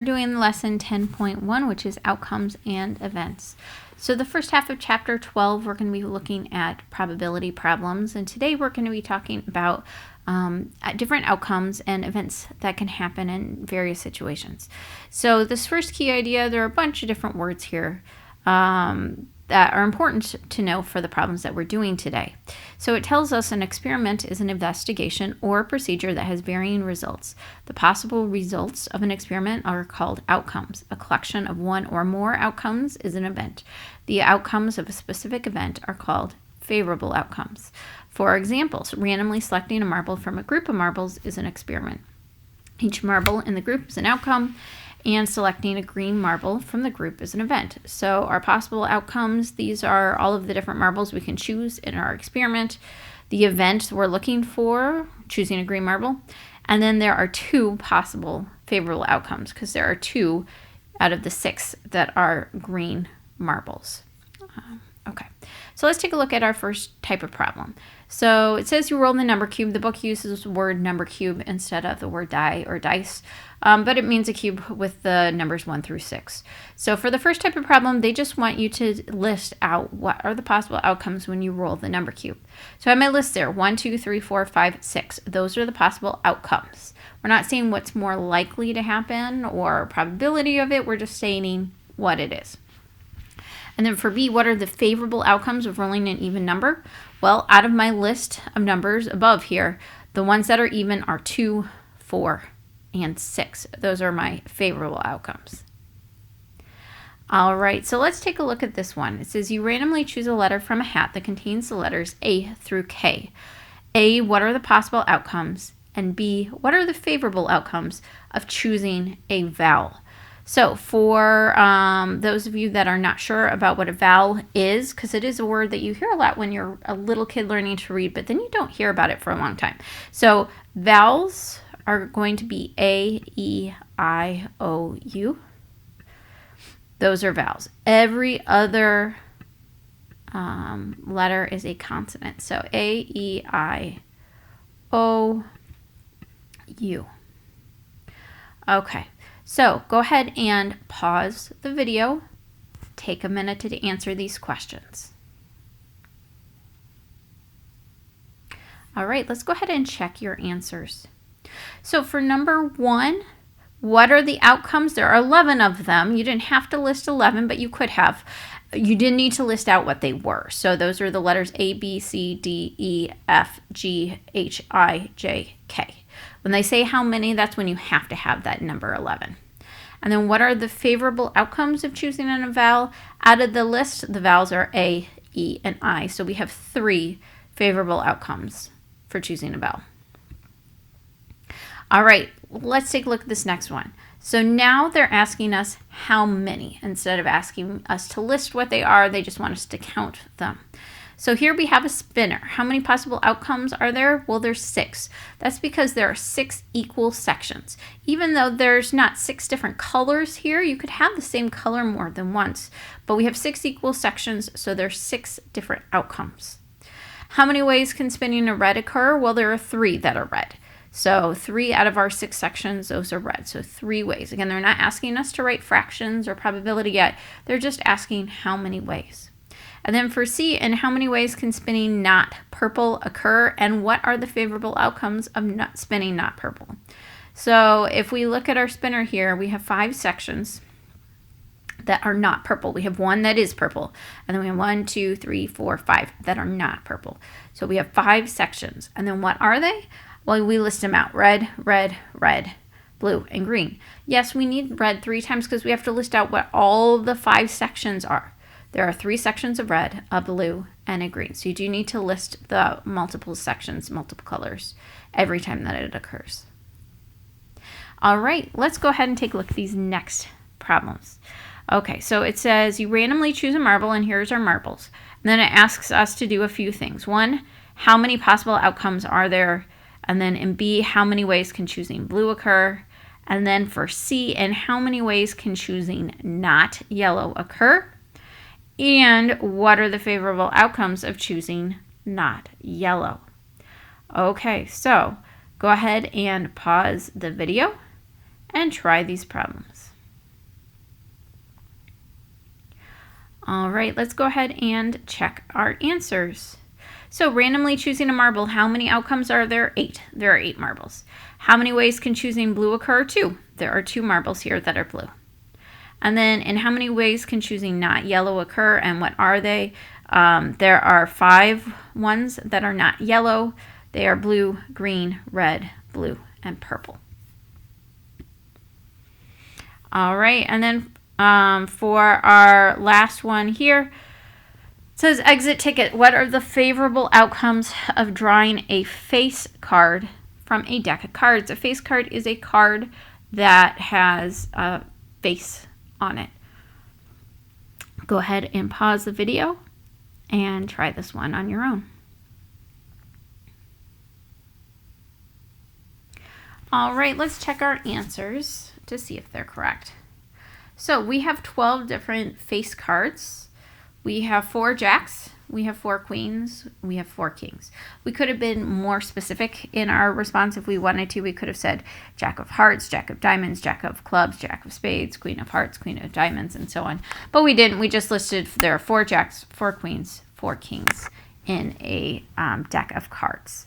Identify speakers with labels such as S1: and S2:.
S1: We're doing lesson 10.1, which is outcomes and events. So the first half of chapter 12, we're going to be looking at probability problems, and today we're going to be talking about different outcomes and events that can happen in various situations. So this first key idea, there are a bunch of different words here that are important to know for the problems that we're doing today. So it tells us an experiment is an investigation or procedure that has varying results. The possible results of an experiment are called outcomes. A collection of one or more outcomes is an event. The outcomes of a specific event are called favorable outcomes. For examples, randomly selecting a marble from a group of marbles is an experiment. Each marble in the group is an outcome, and selecting a green marble from the group is an event. So our possible outcomes, these are all of the different marbles we can choose in our experiment. The event we're looking for, choosing a green marble. And then there are two possible favorable outcomes because there are 2 out of the 6 that are green marbles. Okay, so let's take a look at our first type of problem. So it says you roll the number cube. The book uses the word number cube instead of the word die or dice, but it means a cube with the numbers 1 through 6. So for the first type of problem, they just want you to list out what are the possible outcomes when you roll the number cube. So I have my list there, 1, 2, 3, 4, 5, 6. Those are the possible outcomes. We're not saying what's more likely to happen or probability of it. We're just stating what it is. And then for B, what are the favorable outcomes of rolling an even number? Well, out of my list of numbers above here, the ones that are even are 2, 4, and 6. Those are my favorable outcomes. All right, so let's take a look at this one. It says you randomly choose a letter from a hat that contains the letters A through K. A, what are the possible outcomes? And B, what are the favorable outcomes of choosing a vowel? So for those of you that are not sure about what a vowel is, because it is a word that you hear a lot when you're a little kid learning to read, but then you don't hear about it for a long time. So vowels are going to be A, E, I, O, U. Those are vowels. Every other letter is a consonant. So A, E, I, O, U. Okay. So go ahead and pause the video. Take a minute to answer these questions. All right, let's go ahead and check your answers. So for number 1, what are the outcomes? There are 11 of them. You didn't have to list 11, but you could have. You didn't need to list out what they were. So those are the letters A, B, C, D, E, F, G, H, I, J, K. When they say how many, that's when you have to have that number 11. And then what are the favorable outcomes of choosing a vowel? Out of the list, the vowels are A, E, and I. So we have 3 favorable outcomes for choosing a vowel. All right, let's take a look at this next one. So now they're asking us how many. Instead of asking us to list what they are, they just want us to count them. So here we have a spinner. How many possible outcomes are there? Well, there's 6. That's because there are 6 equal sections. Even though there's not 6 different colors here, you could have the same color more than once. But we have 6 equal sections, so there's 6 different outcomes. How many ways can spinning a red occur? Well, there are 3 that are red. So 3 out of our 6 sections, those are red. So 3 ways. Again, they're not asking us to write fractions or probability yet. They're just asking how many ways. And then for C, in how many ways can spinning not purple occur? And what are the favorable outcomes of not spinning not purple? So if we look at our spinner here, we have 5 sections that are not purple. We have 1 that is purple. And then we have 1, 2, 3, 4, 5 that are not purple. So we have 5 sections. And then what are they? Well, we list them out. Red, red, red, blue, and green. Yes, we need red 3 times because we have to list out what all the 5 sections are. There are 3 sections of red, a blue, and a green. So you do need to list the multiple sections, multiple colors, every time that it occurs. All right, let's go ahead and take a look at these next problems. Okay, so it says you randomly choose a marble, and here's our marbles. And then it asks us to do a few things. 1, how many possible outcomes are there? And then in B, how many ways can choosing blue occur? And then for C, in how many ways can choosing not yellow occur? And what are the favorable outcomes of choosing not yellow? Okay, so go ahead and pause the video and try these problems. All right, let's go ahead and check our answers. So randomly choosing a marble, how many outcomes are there? 8. There are 8 marbles. How many ways can choosing blue occur? 2. There are 2 marbles here that are blue. And then in how many ways can choosing not yellow occur, and what are they? There are 5 ones that are not yellow. They are blue, green, red, blue, and purple. All right, and then for our last one here, it says exit ticket. What are the favorable outcomes of drawing a face card from a deck of cards? A face card is a card that has a face on it. Go ahead and pause the video and try this one on your own. All right, let's check our answers to see if they're correct. So we have 12 different face cards. We have 4 jacks, we have 4 queens, we have 4 kings. We could have been more specific in our response if we wanted to. We could have said jack of hearts, jack of diamonds, jack of clubs, jack of spades, queen of hearts, queen of diamonds, and so on. But we didn't. We just listed there are 4 jacks, 4 queens, 4 kings in a deck of cards.